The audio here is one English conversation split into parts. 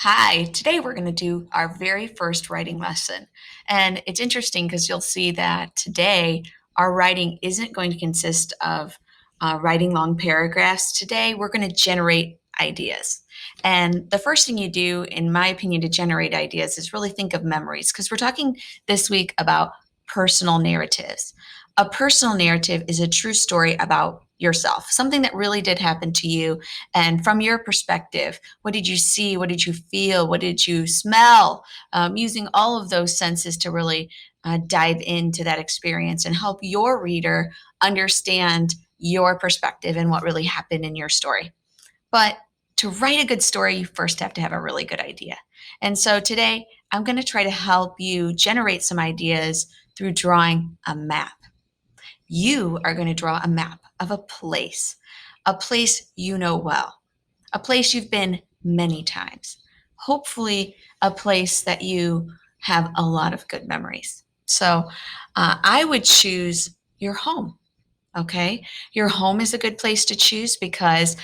Hi, today we're going to do our very first writing lesson. And it's interesting because you'll see that today our writing isn't going to consist of writing long paragraphs. Today we're going to generate ideas. And the first thing you do, in my opinion, to generate ideas is really think of memories because we're talking this week about personal narratives. A personal narrative is a true story about yourself, something that really did happen to you. And from your perspective, what did you see? What did you feel? What did you smell? Using all of those senses to really dive into that experience and help your reader understand your perspective and what really happened in your story. But to write a good story, you first have to have a really good idea. And so today, I'm going to try to help you generate some ideas through drawing a map. You are going to draw a map of a place you know well, a place you've been many times, hopefully, a place that you have a lot of good memories. So I would choose your home. Okay. Your home is a good place to choose because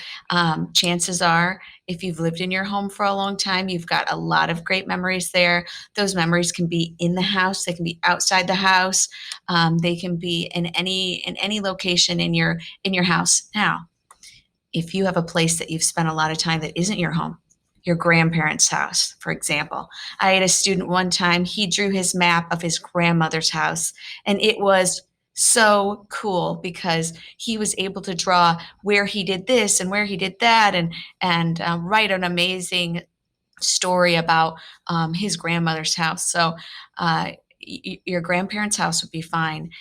chances are, if you've lived in your home for a long time, you've got a lot of great memories there. Those memories can be in the house, they can be outside the house, they can be in any location in your house. Now, if you have a place that you've spent a lot of time that isn't your home, your grandparents' house, for example. I had a student one time, he drew his map of his grandmother's house, and it was so cool because he was able to draw where he did this and where he did that and write an amazing story about his grandmother's house. So your grandparents' house would be fine.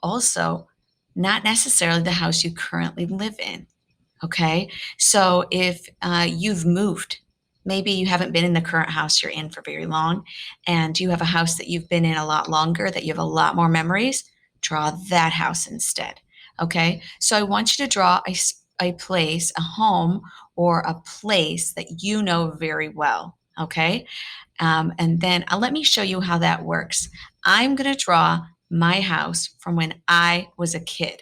Also, not necessarily the house you currently live in. Okay. So if you've moved, maybe you haven't been in the current house you're in for very long, and you have a house that you've been in a lot longer, that you have a lot more memories, draw that house instead. Okay. So I want you to draw a place, a home, or a place that you know very well. Okay. And then let me show you how that works. I'm going to draw my house from when I was a kid.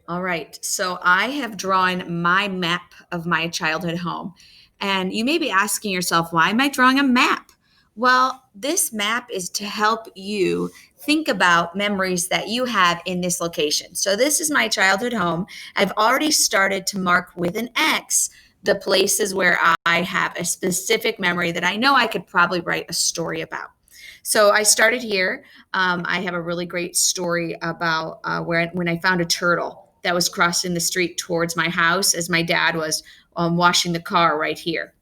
All right, so I have drawn my map of my childhood home. And you may be asking yourself, why am I drawing a map? Well, this map is to help you think about memories that you have in this location. So, this is my childhood home. I've already started to mark with an X the places where I have a specific memory that I know I could probably write a story about. So I started here. I have a really great story about where when I found a turtle that was crossing the street towards my house as my dad was washing the car right here.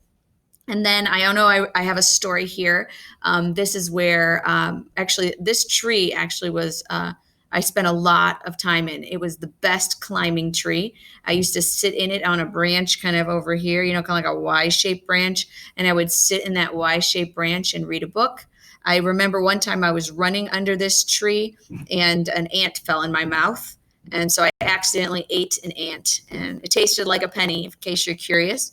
And then I don't know, I have a story here. This is where actually this tree actually was. I spent a lot of time in. It was the best climbing tree. I used to sit in it on a branch kind of over here, kind of like a Y-shaped branch. And I would sit in that Y-shaped branch and read a book. I remember one time I was running under this tree and an ant fell in my mouth. And so I accidentally ate an ant and it tasted like a penny, in case you're curious.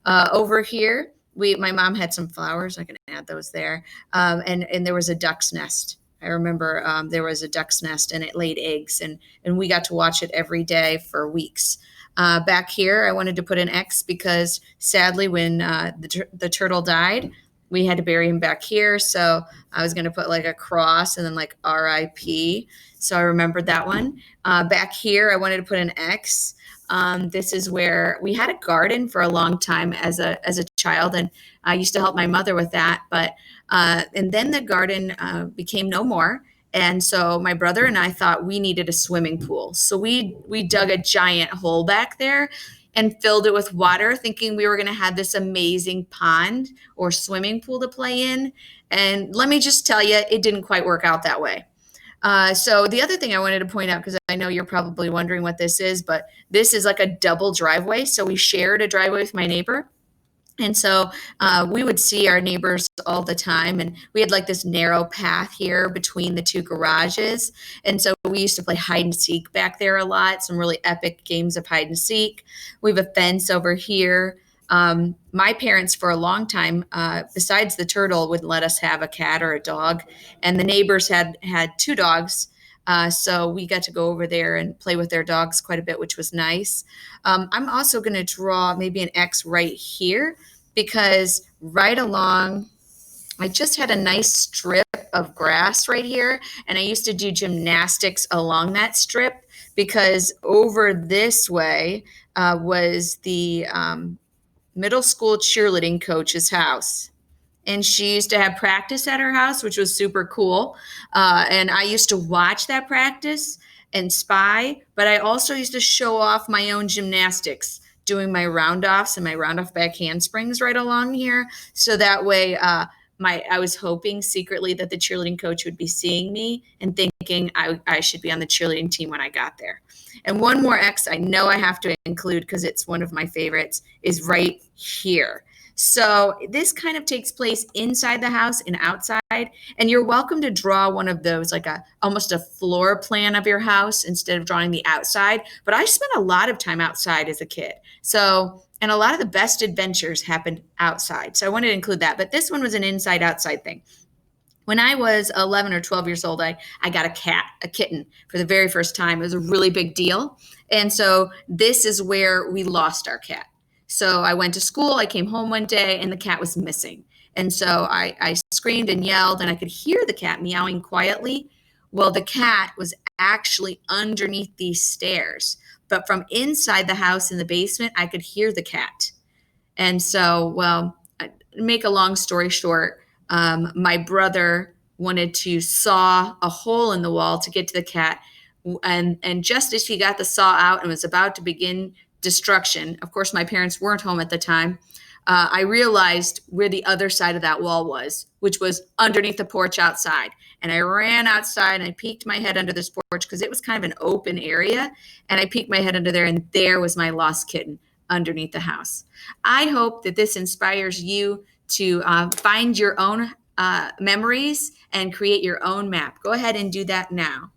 Over here, my mom had some flowers. I can add those there. And there was a duck's nest. I remember there was a duck's nest and it laid eggs and we got to watch it every day for weeks. Back here, I wanted to put an X because sadly, when the turtle died, we had to bury him back here. So I was going to put like a cross and then like RIP. So I remembered that one. Back here, I wanted to put an X. This is where we had a garden for a long time as a child, and I used to help my mother with that. But and then the garden became no more, and so my brother and I thought we needed a swimming pool. So we dug a giant hole back there and filled it with water, thinking we were going to have this amazing pond or swimming pool to play in. And let me just tell you, it didn't quite work out that way. So the other thing I wanted to point out, because I know you're probably wondering what this is, but this is like a double driveway. So we shared a driveway with my neighbor. And so we would see our neighbors all the time. And we had like this narrow path here between the two garages. And so we used to play hide and seek back there a lot, some really epic games of hide and seek. We have a fence over here. My parents, for a long time, besides the turtle, wouldn't let us have a cat or a dog. And the neighbors had two dogs. So we got to go over there and play with their dogs quite a bit, which was nice. I'm also going to draw maybe an X right here because right along, I just had a nice strip of grass right here, and I used to do gymnastics along that strip because over this way was the middle school cheerleading coach's house. And she used to have practice at her house, which was super cool. And I used to watch that practice and spy, but I also used to show off my own gymnastics, doing my round offs and my round off back handsprings right along here. So that way, I was hoping secretly that the cheerleading coach would be seeing me and thinking I should be on the cheerleading team when I got there. And one more X I know I have to include because it's one of my favorites is right here. So this kind of takes place inside the house and outside, and you're welcome to draw one of those, like a almost a floor plan of your house instead of drawing the outside. But I spent a lot of time outside as a kid. So, and a lot of the best adventures happened outside. So I wanted to include that. But this one was an inside outside thing. When I was 11 or 12 years old, I got a kitten for the very first time. It was a really big deal. And so this is where we lost our cat. So I went to school, I came home one day, and the cat was missing. And so I screamed and yelled, and I could hear the cat meowing quietly. Well, the cat was actually underneath these stairs. But from inside the house in the basement, I could hear the cat. And so, well, make a long story short, my brother wanted to saw a hole in the wall to get to the cat. And just as he got the saw out and was about to begin destruction, of course, my parents weren't home at the time. I realized where the other side of that wall was, which was underneath the porch outside. And I ran outside and I peeked my head under this porch because it was kind of an open area. And I peeked my head under there, and there was my lost kitten underneath the house. I hope that this inspires you to find your own memories and create your own map. Go ahead and do that now.